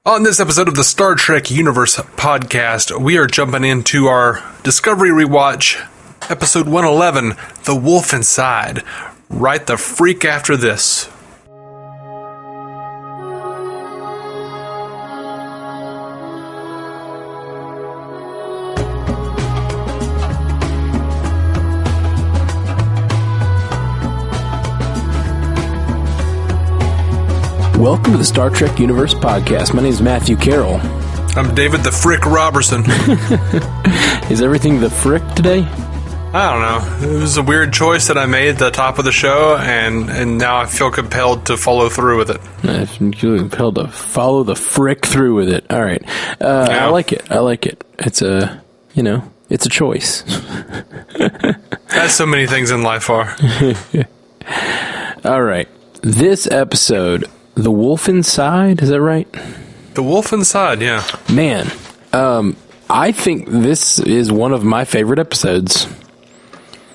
On this episode of the Star Trek Universe podcast, we are jumping into our Discovery Rewatch, episode 111, The Wolf Inside, right the freak after this. Welcome to the Star Trek Universe podcast. My name is Matthew Carroll. I'm David the Frick Robertson. Is everything the frick today? I don't know. It was a weird choice that I made at the top of the show, and now I feel compelled to follow through with it. I feel compelled to follow the frick through with it. All right. I like it. It's a, it's a choice. As so many things in life are. All right. This episode, The Wolf Inside, is that right? The Wolf Inside, yeah. Man, I think this is one of my favorite episodes.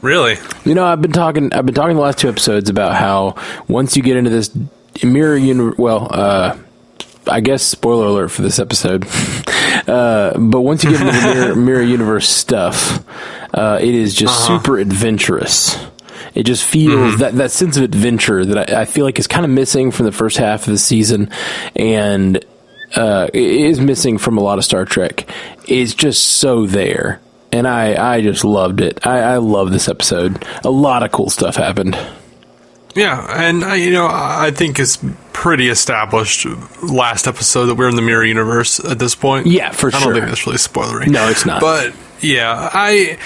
Really? I've been talking the last two episodes about how once you get into this mirror universe, I guess spoiler alert for this episode, but once you get into the mirror universe stuff, it is just super adventurous. It just feels that sense of adventure that I feel like is kind of missing from the first half of the season, and it is missing from a lot of Star Trek. It's just so there, and I just loved it. I love this episode. A lot of cool stuff happened. Yeah, and I think it's pretty established last episode that we're in the mirror universe at this point. Yeah, for sure. I don't think that's really spoilery. No, it's not. But yeah, I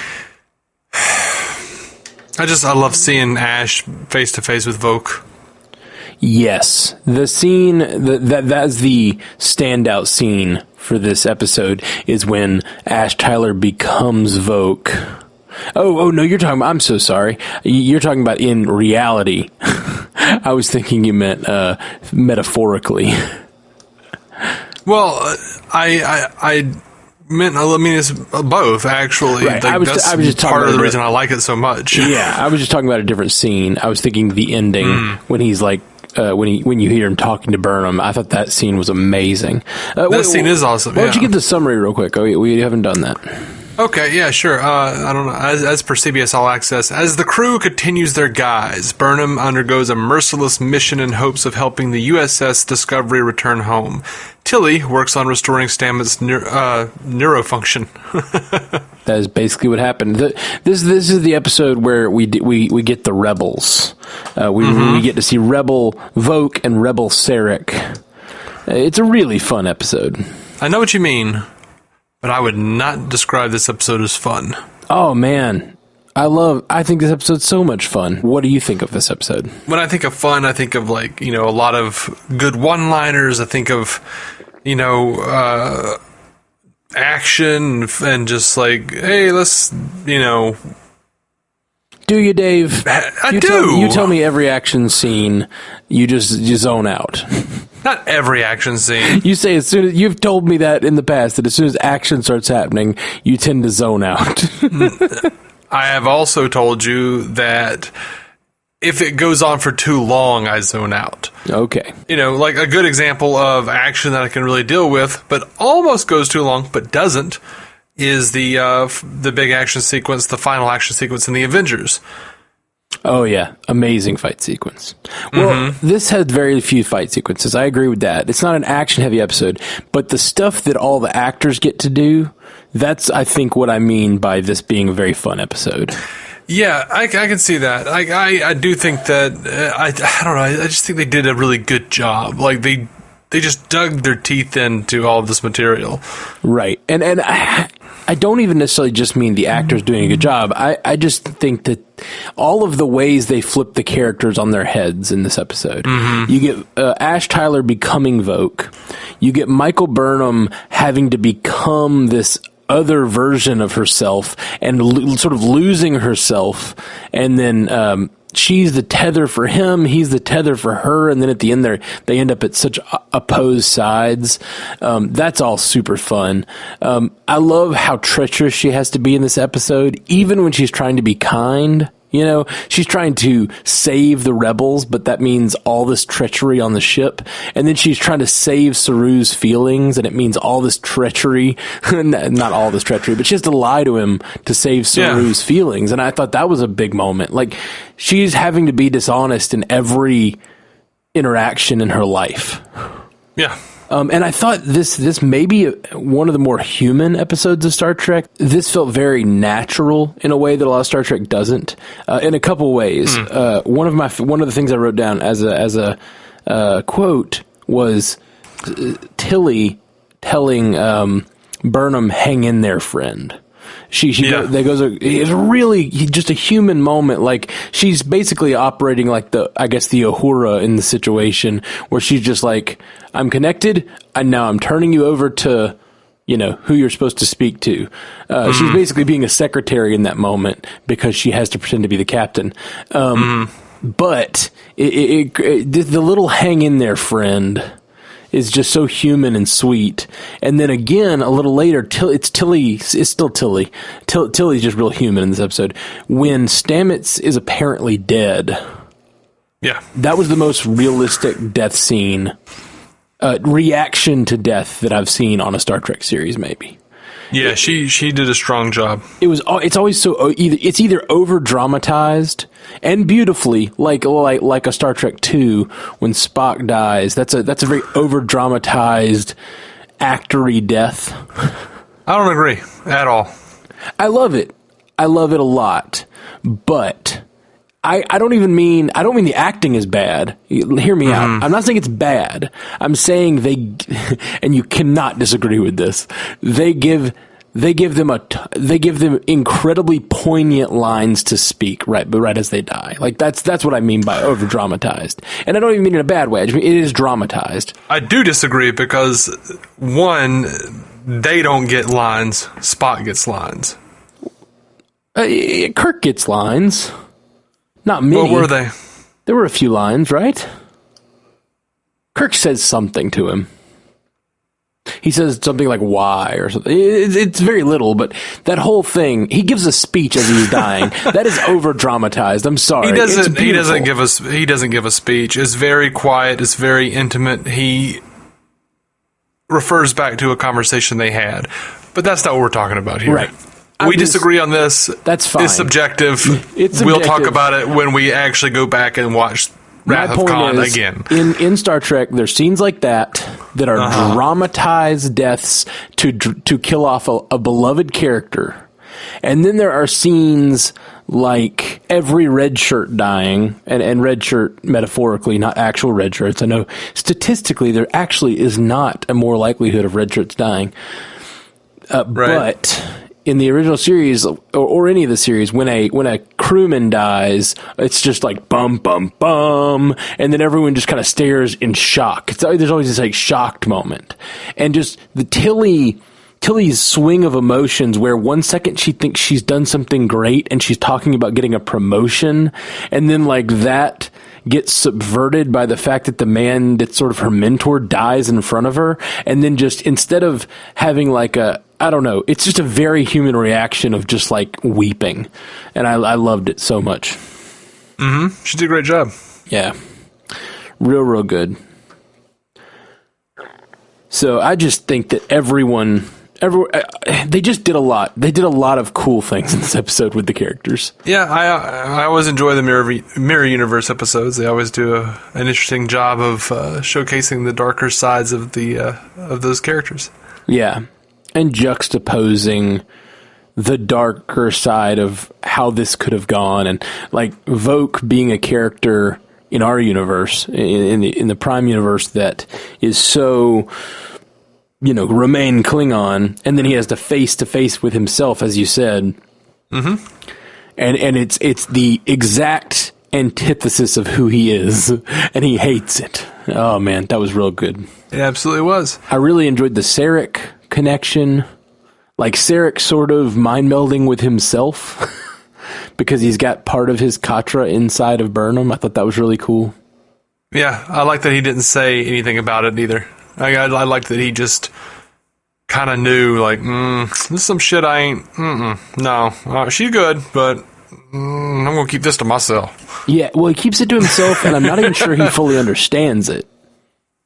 love seeing Ash face to face with Voq. Yes, the scene that's the standout scene for this episode is when Ash Tyler becomes Voq. Oh no, you're talking about, I'm so sorry. You're talking about in reality. I was thinking you meant metaphorically. Well, I meant, it's both, actually. Right. Like, I was just part of the reason I like it so much. Yeah, I was just talking about a different scene. I was thinking the ending when he's like, when you hear him talking to Burnham. I thought that scene was amazing. That scene is awesome. Why don't you give the summary real quick? We haven't done that. Okay, yeah, sure. I don't know. As per CBS All Access, as the crew continues their guise, Burnham undergoes a merciless mission in hopes of helping the U.S.S. Discovery return home. Tilly works on restoring Stamets' neurofunction. That is basically what happened. This is the episode where we get the rebels. We get to see Rebel Voq and Rebel Sarek. It's a really fun episode. I know what you mean, but I would not describe this episode as fun. Oh man. I think this episode's so much fun. What do you think of this episode? When I think of fun, I think of a lot of good one-liners. I think of, action and just like, hey, let's, Do you, Dave? I do. You tell me every action scene, you zone out. Not every action scene. You say as soon as you've told me that in the past, that as soon as action starts happening, you tend to zone out. I have also told you that if it goes on for too long, I zone out. Okay. Like a good example of action that I can really deal with, but almost goes too long, but doesn't, is the big action sequence, the final action sequence in the Avengers. Oh, yeah. Amazing fight sequence. Well, this had very few fight sequences. I agree with that. It's not an action-heavy episode, but the stuff that all the actors get to do, that's, I think, what I mean by this being a very fun episode. Yeah, I can see that. I do think that, I don't know, I just think they did a really good job. Like, they just dug their teeth into all of this material. Right. And I don't even necessarily just mean the actors doing a good job. I just think that all of the ways they flip the characters on their heads in this episode. You get Ash Tyler becoming Voq. You get Michael Burnham having to become this other version of herself and sort of losing herself. And then she's the tether for him, he's the tether for her, and then at the end they end up at such opposed sides. That's all super fun. I love how treacherous she has to be in this episode, even when she's trying to be kind. You know, she's trying to save the rebels, but that means all this treachery on the ship. And then she's trying to save Saru's feelings, and it means all this treachery. Not all this treachery, but she has to lie to him to save Saru's feelings. And I thought that was a big moment. Like, she's having to be dishonest in every interaction in her life. Yeah. And I thought this may be one of the more human episodes of Star Trek. This felt very natural in a way that a lot of Star Trek doesn't. In a couple ways, one of the things I wrote down as a quote was Tilly telling Burnham, "Hang in there, friend." It's really just a human moment. Like, she's basically operating like the Uhura in the situation, where she's just like, I'm connected, and now I'm turning you over to, you know, who you're supposed to speak to. She's basically being a secretary in that moment because she has to pretend to be the captain. But the little hang in there, friend, is just so human and sweet. And then again, a little later, it's still Tilly. Tilly's just real human in this episode. When Stamets is apparently dead. Yeah. That was the most realistic death scene, reaction to death that I've seen on a Star Trek series, maybe. Yeah, she did a strong job. It's always so it's either over dramatized and beautifully, like a Star Trek 2 when Spock dies. That's a very over dramatized, actory death. I don't agree at all. I love it. I love it a lot, but I don't mean the acting is bad. Hear me out. I'm not saying it's bad. I'm saying and you cannot disagree with this. They give them incredibly poignant lines to speak right as they die. Like, that's what I mean by over dramatized. And I don't even mean it in a bad way. I just mean it is dramatized. I do disagree because, one, they don't get lines. Spock gets lines. Kirk gets lines. Not many. What were they? There were a few lines, right? Kirk says something to him. He says something like "why" or something. It's very little, but that whole thing. He gives a speech as he's dying. That is over dramatized. I'm sorry. He doesn't give us. He doesn't give a speech. It's very quiet. It's very intimate. He refers back to a conversation they had, but that's not what we're talking about here. Right. We disagree on this. That's fine. It's subjective. We'll talk about it when we actually go back and watch Wrath of Khan again. In Star Trek, there's scenes like that are dramatized deaths to kill off a beloved character. And then there are scenes like every red shirt dying, and red shirt metaphorically, not actual red shirts. I know statistically there actually is not a more likelihood of red shirts dying. But in the original series, or any of the series, when a crewman dies, it's just like bum bum bum, and then everyone just kind of stares in shock. There's always this like shocked moment, and just the Tilly's swing of emotions, where 1 second she thinks she's done something great and she's talking about getting a promotion, and then like that gets subverted by the fact that the man that's sort of her mentor dies in front of her, and then just instead of having like I don't know, it's just a very human reaction of just like weeping, and I loved it so much. She did a great job. Yeah, real good. So I just think that everyone they just did a lot. They did a lot of cool things in this episode with the characters. Yeah, I always enjoy the Mirror Universe episodes. They always do an interesting job of showcasing the darker sides of those characters. Yeah, and juxtaposing the darker side of how this could have gone, and like Voq being a character in our universe, in the Prime universe, that is so, remain Klingon, and then he has to face with himself, as you said. And it's the exact antithesis of who he is, and he hates it. Oh man, that was real good. It absolutely was. I really enjoyed the Sarek connection, like Sarek sort of mind melding with himself because he's got part of his Katra inside of Burnham. I thought that was really cool. Yeah, I like that he didn't say anything about it either. I like that he just kind of knew, like, this is some shit I ain't, no, she's good, but I'm going to keep this to myself. Yeah, well, he keeps it to himself, and I'm not even sure he fully understands it.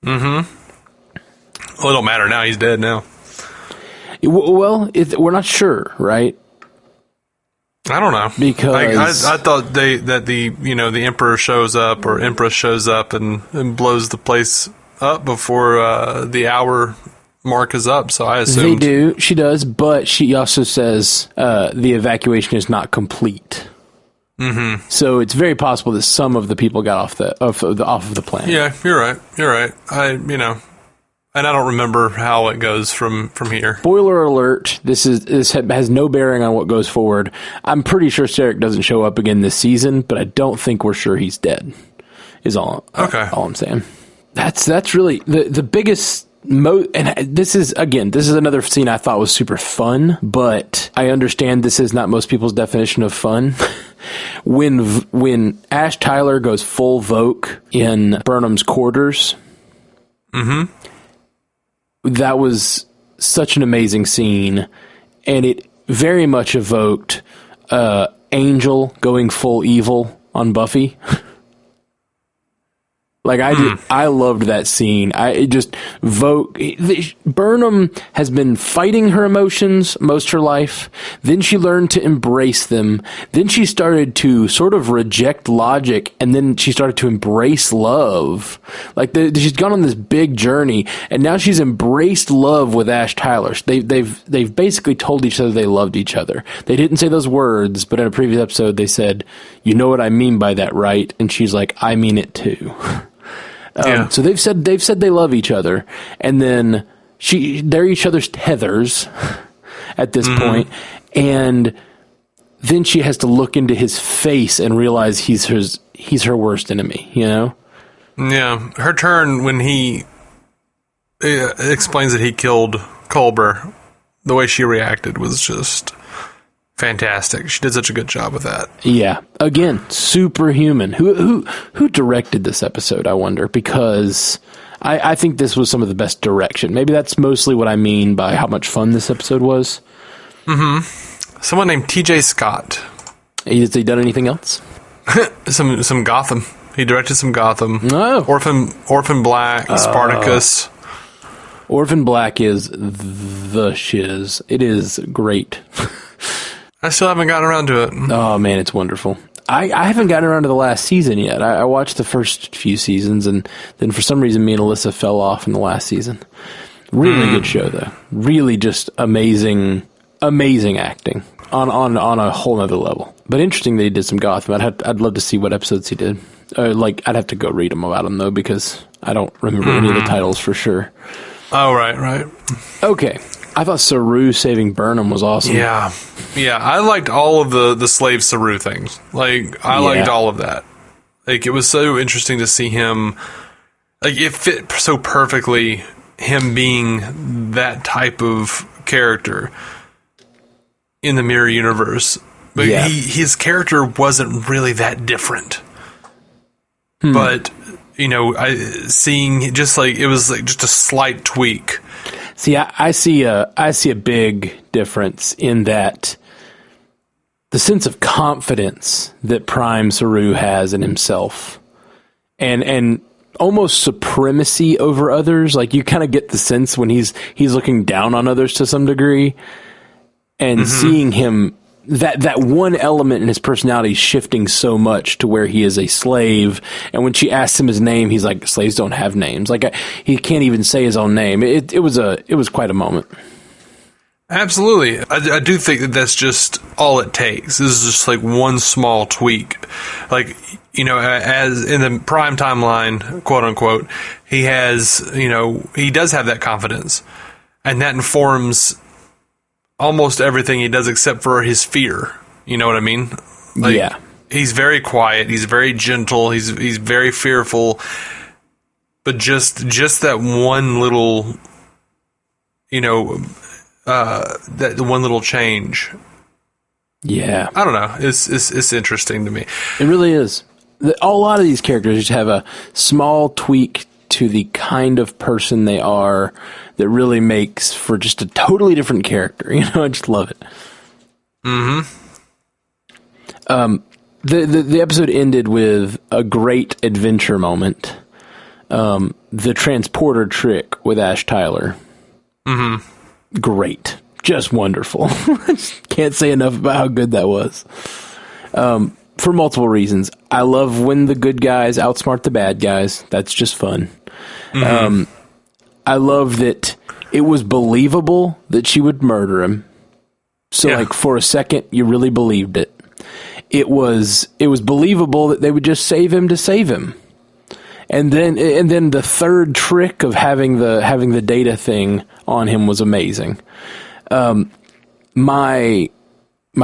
Mm-hmm. Well, it don't matter now. He's dead now. Well, we're not sure, right? I don't know, because I thought the Emperor shows up or Empress shows up and blows the place up before the hour mark is up. So I assumed they do. She does, but she also says the evacuation is not complete. Mm-hmm. So it's very possible that some of the people got off of the plane. Yeah, you're right. You're right. And I don't remember how it goes from here. Spoiler alert, this has no bearing on what goes forward. I'm pretty sure Sarek doesn't show up again this season, but I don't think we're sure he's dead, is all I'm saying. That's really the biggest... and this is another scene I thought was super fun, but I understand this is not most people's definition of fun. When Ash Tyler goes full Voke in Burnham's quarters... Mm-hmm. That was such an amazing scene, and it very much evoked Angel going full evil on Buffy. Like I loved that scene. Burnham has been fighting her emotions most her life. Then she learned to embrace them. Then she started to sort of reject logic, and then she started to embrace love. Like she's gone on this big journey, and now she's embraced love with Ash Tyler. They've basically told each other they loved each other. They didn't say those words, but in a previous episode they said, "You know what I mean by that, right?" And she's like, "I mean it too." Yeah. So they've said they love each other, and then they're each other's tethers at this point, and then she has to look into his face and realize he's her worst enemy. You know? Yeah, her turn when he explains that he killed Culber. The way she reacted was just fantastic. She did such a good job with that. Yeah. Again, superhuman. Who directed this episode, I wonder? Because I think this was some of the best direction. Maybe that's mostly what I mean by how much fun this episode was. Mm-hmm. Someone named T.J. Scott. Has he done anything else? some Gotham. He directed some Gotham. Oh. Orphan Black, Spartacus. Orphan Black is the shiz. It is great. I still haven't gotten around to it. Oh, man, it's wonderful. I haven't gotten around to the last season yet. I watched the first few seasons, and then for some reason me and Alyssa fell off in the last season. Really good show, though. Really just amazing acting on a whole nother level. But interesting that he did some Gotham. I'd love to see what episodes he did. I'd have to go read them about him, though, because I don't remember any of the titles for sure. Oh, right. Okay. I thought Saru saving Burnham was awesome. Yeah. I liked all of the slave Saru things. Like, I liked all of that. Like, it was so interesting to see him. Like, it fit so perfectly, him being that type of character in the Mirror Universe. But his character wasn't really that different. But, seeing just like, it was like just a slight tweak. See, I see a big difference in that the sense of confidence that Prime Saru has in himself, and almost supremacy over others. Like, you kind of get the sense when he's looking down on others to some degree, and seeing him that one element in his personality shifting so much to where he is a slave. And when she asks him his name, he's like, slaves don't have names. Like, he can't even say his own name. It was quite a moment. Absolutely. I do think that that's just all it takes. This is just like one small tweak. Like, as in the Prime timeline, quote unquote, he has, he does have that confidence, and that informs almost everything he does except for his fear. You know what I mean? Like, yeah. He's very quiet. He's very gentle. He's very fearful. But just that one little, that one little change. Yeah. I don't know. It's interesting to me. It really is. A lot of these characters just have a small tweak to the kind of person they are that really makes for just a totally different character. I just love it. Mm-hmm. The episode ended with a great adventure moment. The transporter trick with Ash Tyler. Mm-hmm. Great. Just wonderful. Can't say enough about how good that was. For multiple reasons. I love when the good guys outsmart the bad guys. That's just fun. Mm-hmm. I love that it was believable that she would murder him. So, like, for a second, you really believed it. It was believable that they would just save him to save him. And then the third trick of having the data thing on him was amazing. My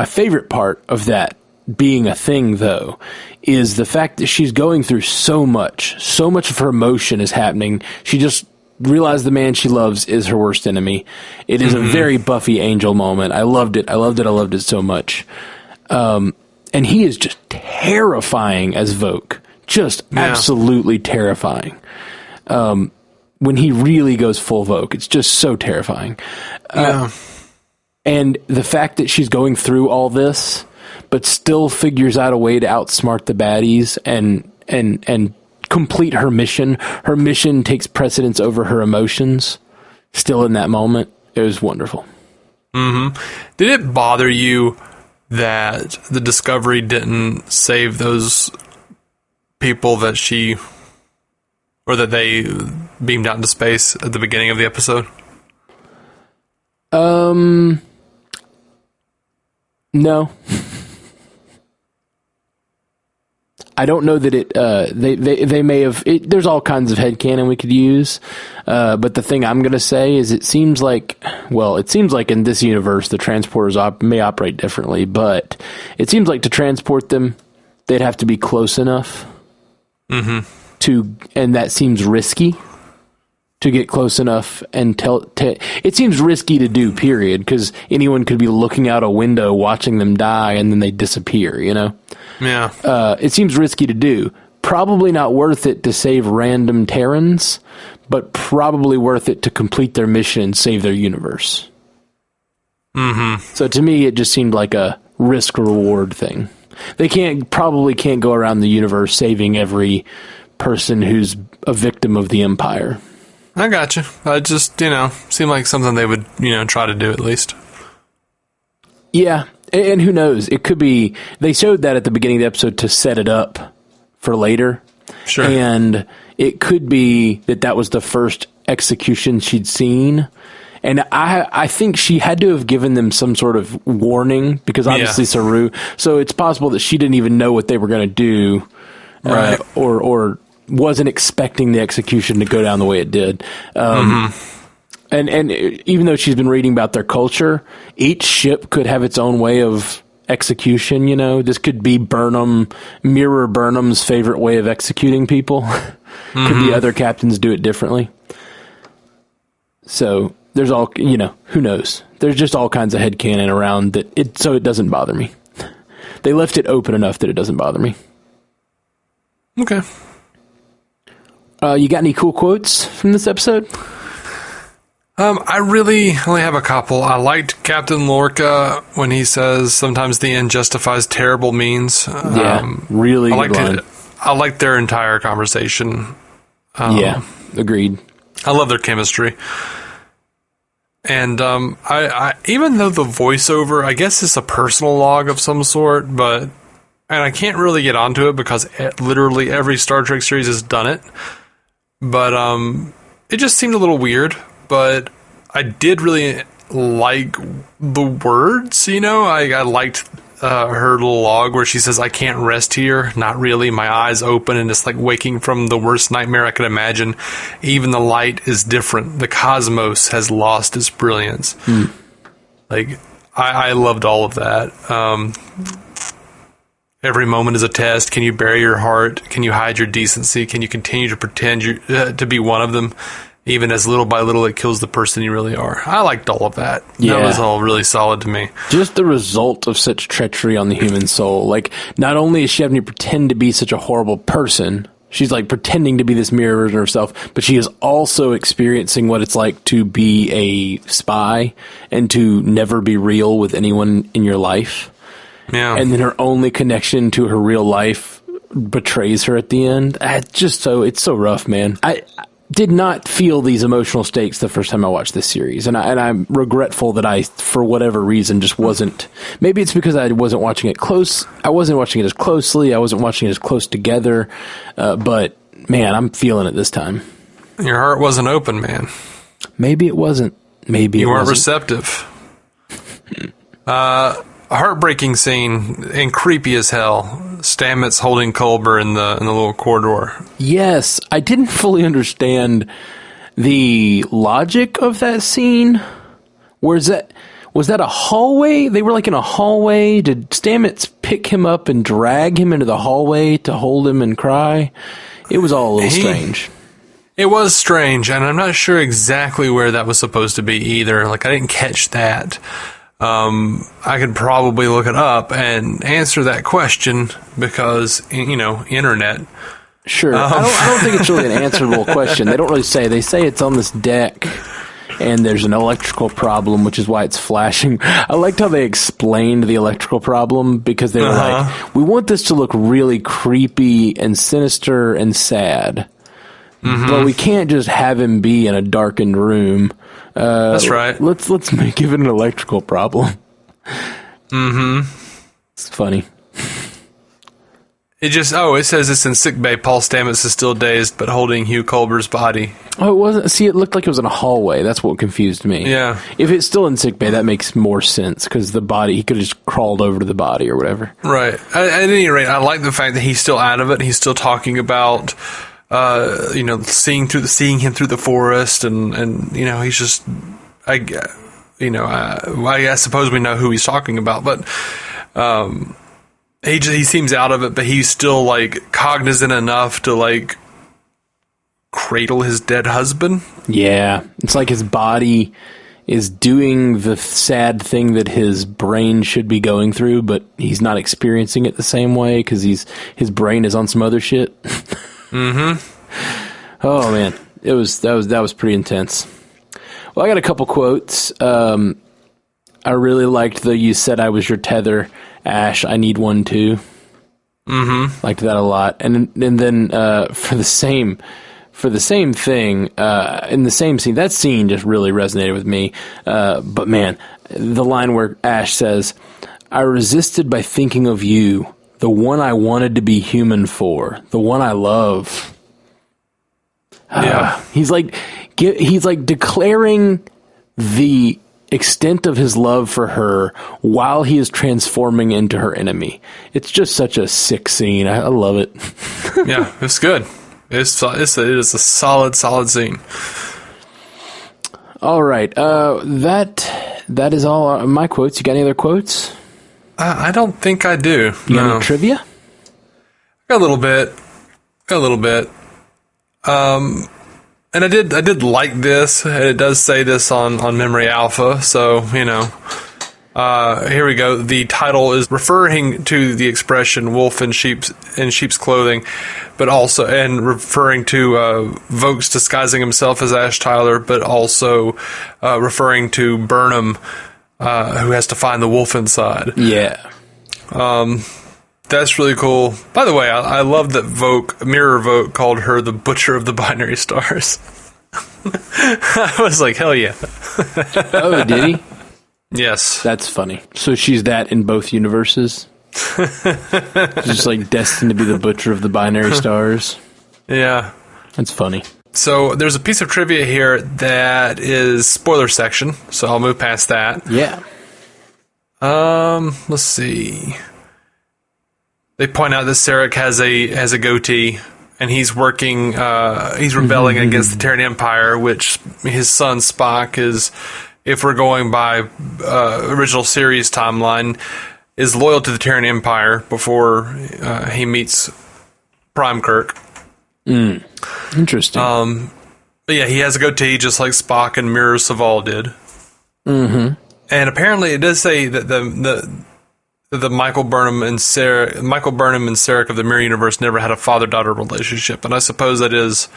favorite part of that being a thing, though, is the fact that she's going through so much of her emotion is happening. She just realized the man she loves is her worst enemy. It is a very Buffy Angel moment. I loved it. I loved it so much. And he is just terrifying as Vogue. Just absolutely terrifying. When he really goes full Vogue, it's just so terrifying. And the fact that she's going through all this, but still figures out a way to outsmart the baddies and complete her mission. Her mission takes precedence over her emotions. Still in that moment, it was wonderful. Mm-hmm. Did it bother you that the Discovery didn't save those people that they beamed out into space at the beginning of the episode? No. I don't know that they may have, there's all kinds of headcanon we could use, but the thing I'm going to say is it seems like in this universe the transporters may operate differently, but it seems like to transport them, they'd have to be close enough and that seems risky to get close enough and it seems risky to do, period, because anyone could be looking out a window watching them die and then they disappear, you know? Yeah. It seems risky to do. Probably not worth it to save random Terrans, but probably worth it to complete their mission and save their universe. Mm-hmm. So to me, it just seemed like a risk-reward thing. They probably can't go around the universe saving every person who's a victim of the Empire. I got you. I just, seemed like something they would, try to do at least. Yeah, and who knows? It could be, they showed that at the beginning of the episode to set it up for later. Sure. And it could be that was the first execution she'd seen. And I think she had to have given them some sort of warning, because obviously Saru. So it's possible that she didn't even know what they were going to do. Right. Or wasn't expecting the execution to go down the way it did. And even though she's been reading about their culture, each ship could have its own way of execution, This could be Mirror Burnham's favorite way of executing people. Could the other captains do it differently? So there's all, who knows? There's just all kinds of headcanon around so it doesn't bother me. They left it open enough that it doesn't bother me. Okay. You got any cool quotes from this episode? I really only have a couple. I liked Captain Lorca when he says sometimes the end justifies terrible means. Really good line. I liked their entire conversation. Agreed. I love their chemistry. And I even though the voiceover, I guess it's a personal log of some sort, and I can't really get onto it because literally every Star Trek series has done it. But it just seemed a little weird. But I did really like the words, I liked her little log where she says, "I can't rest here. Not really. My eyes open and it's like waking from the worst nightmare I could imagine. Even the light is different. The cosmos has lost its brilliance." Like, I loved all of that. Every moment is a test. Can you bury your heart? Can you hide your decency? Can you continue to pretend to be one of them? Even as little by little it kills the person you really are. I liked all of that. Yeah. That was all really solid to me. Just the result of such treachery on the human soul. Like, not only is she having to pretend to be such a horrible person, she's like pretending to be this mirror version of herself, but she is also experiencing what it's like to be a spy and to never be real with anyone in your life. Yeah. And then her only connection to her real life betrays her at the end. It's so rough, man. I did not feel these emotional stakes the first time I watched this series, and I'm regretful that I, for whatever reason, just wasn't. Maybe it's because I wasn't watching it close. I wasn't watching it as closely. I wasn't watching it as close together. But man, I'm feeling it this time. Your heart wasn't open, man. Maybe it wasn't. Maybe you it weren't wasn't. receptive. A heartbreaking scene and creepy as hell. Stamets holding Culber in the little corridor. Yes, I didn't fully understand the logic of that scene. Was that a hallway? They were like in a hallway. Did Stamets pick him up and drag him into the hallway to hold him and cry? It was all a little strange. It was strange, and I'm not sure exactly where that was supposed to be either. Like, I didn't catch that. I could probably look it up and answer that question because, internet. Sure. I don't think it's really an answerable question. They don't really say. They say it's on this deck and there's an electrical problem, which is why it's flashing. I liked how they explained the electrical problem because they were like, we want this to look really creepy and sinister and sad. Mm-hmm. But we can't just have him be in a darkened room. That's right. Let's give it an electrical problem. Mm-hmm. It's funny. It says it's in sickbay. Paul Stamets is still dazed, but holding Hugh Culber's body. Oh, it wasn't. See, it looked like it was in a hallway. That's what confused me. Yeah. If it's still in sickbay, that makes more sense because the body, he could have just crawled over to the body or whatever. Right. At any rate, I like the fact that he's still out of it. He's still talking about, seeing him through the forest, and he's just, I suppose we know who he's talking about, but he seems out of it, but he's still like cognizant enough to like cradle his dead husband. Yeah, it's like his body is doing the sad thing that his brain should be going through, but he's not experiencing it the same way because his brain is on some other shit. Mm-hmm. Oh man, that was pretty intense. Well, I got a couple quotes. I really liked the "You said I was your tether, Ash. I need one too." Mm-hmm. Liked that a lot. And then for the same thing in the same scene, that scene just really resonated with me. But man, the line where Ash says, "I resisted by thinking of you, the one I wanted to be human for, the one I love." Yeah. He's like declaring the extent of his love for her while he is transforming into her enemy. It's just such a sick scene. I love it. Yeah, it's good. It is a solid scene. All right. That is all my quotes. You got any other quotes? I don't think I do. You got any trivia? A little bit. And I did like this. It does say this on Memory Alpha, so, here we go. The title is referring to the expression wolf in sheep's clothing, but also, and referring to Vokes disguising himself as Ash Tyler, but also referring to Burnham, who has to find the wolf inside. Yeah. That's really cool. By the way, I love that Mirror Vogue called her the Butcher of the Binary Stars. I was like, hell yeah. Oh, did he? Yes. That's funny. So she's that in both universes? She's just like destined to be the Butcher of the Binary Stars? Yeah. That's funny. So there's a piece of trivia here that is spoiler section, so I'll move past that. Yeah. Let's see. They point out that Sarek has a goatee, and he's working. He's rebelling against the Terran Empire, which his son Spock is, if we're going by original series timeline, is loyal to the Terran Empire before he meets Prime Kirk. Interesting. But yeah, he has a goatee just like Spock and Mirror Saval did. Mm-hmm. And apparently, it does say that the Michael Burnham and Sarek of the Mirror Universe never had a father-daughter relationship, and I suppose that is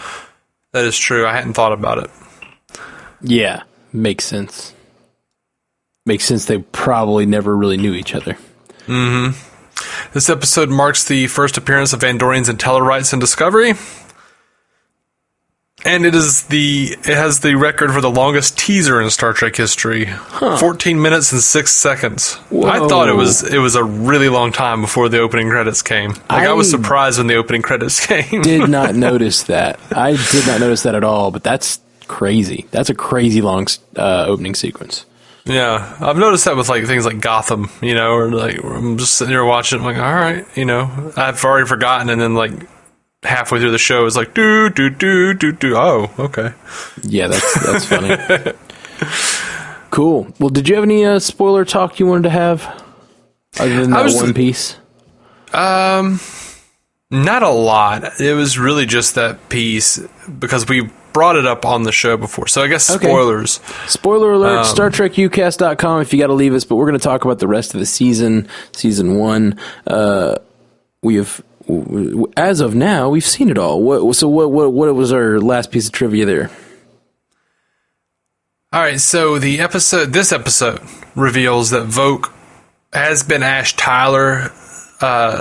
true. I hadn't thought about it. Yeah, makes sense. Makes sense. They probably never really knew each other. This episode marks the first appearance of Andorians and Tellarites in Discovery. And it has the record for the longest teaser in Star Trek history. 14 minutes and 6 seconds. Whoa. I thought it was a really long time before the opening credits came. I was surprised when the opening credits came. Did not notice that. I did not notice that at all, but that's crazy. That's a crazy long opening sequence. Yeah, I've noticed that with like things like Gotham, or like I'm just sitting here watching it, I'm like, all right, I've already forgotten, and then like halfway through the show it's like do. Oh, okay. Yeah, that's funny. Cool. Well, did you have any spoiler talk you wanted to have other than that one piece? Not a lot. It was really just that piece because we brought it up on the show before. So I guess spoilers. Okay. Spoiler alert, StarTrekUcast.com if you got to leave us, but we're going to talk about the rest of the season 1. We have, as of now, we've seen it all. What was our last piece of trivia there? All right, so this episode reveals that Voq has been Ash Tyler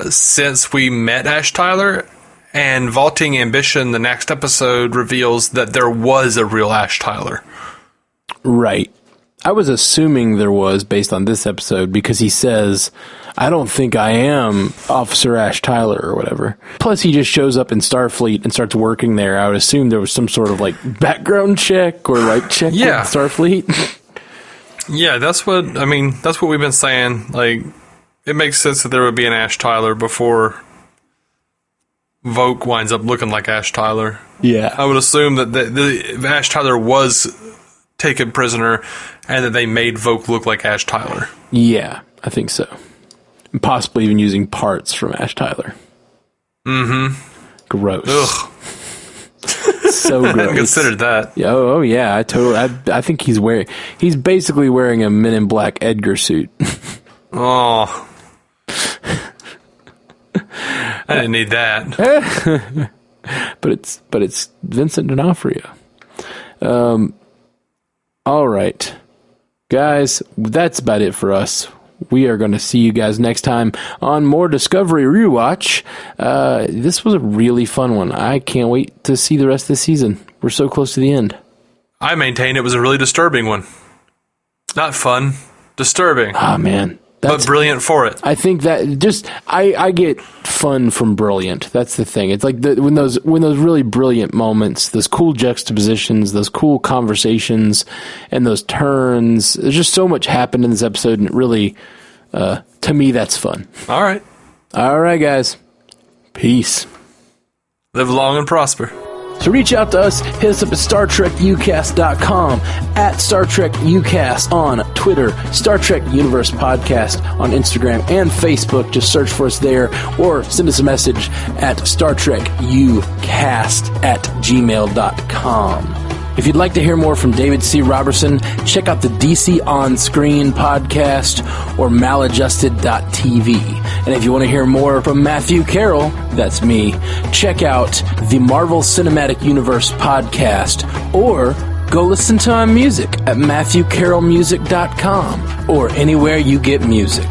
since we met Ash Tyler. And Vaulting Ambition, the next episode, reveals that there was a real Ash Tyler. Right. I was assuming there was based on this episode because he says, I don't think I am Officer Ash Tyler or whatever. Plus, he just shows up in Starfleet and starts working there. I would assume there was some sort of like background check or like check with Starfleet. Yeah, that's what we've been saying. Like, it makes sense that there would be an Ash Tyler before Voq winds up looking like Ash Tyler. Yeah. I would assume that the Ash Tyler was taken prisoner and that they made Voq look like Ash Tyler. Yeah, I think so. Possibly even using parts from Ash Tyler. Mm-hmm. Gross. Ugh. So gross. I hadn't considered that. Oh yeah, I think he's basically wearing a Men in Black Edgar suit. Oh. I didn't need that. but it's Vincent D'Onofrio. All right, guys, that's about it for us. We are going to see you guys next time on more Discovery Rewatch. This was a really fun one. I can't wait to see the rest of the season. We're so close to the end. I maintain it was a really disturbing one. Not fun, disturbing. Ah, man. But brilliant for it. I think that I get fun from brilliant. That's the thing. It's like when those really brilliant moments, those cool juxtapositions, those cool conversations, and those turns. There's just so much happened in this episode, and it really, to me, that's fun. All right, guys. Peace. Live long and prosper. To reach out to us, hit us up at StarTrekUcast.com, at StarTrekUcast on Twitter, Star Trek Universe Podcast on Instagram and Facebook. Just search for us there, or send us a message at StarTrekUcast@gmail.com. If you'd like to hear more from David C. Robertson, check out the DC On Screen podcast or maladjusted.tv. And if you want to hear more from Matthew Carroll, that's me, check out the Marvel Cinematic Universe podcast or go listen to my music at MatthewCarrollmusic.com or anywhere you get music.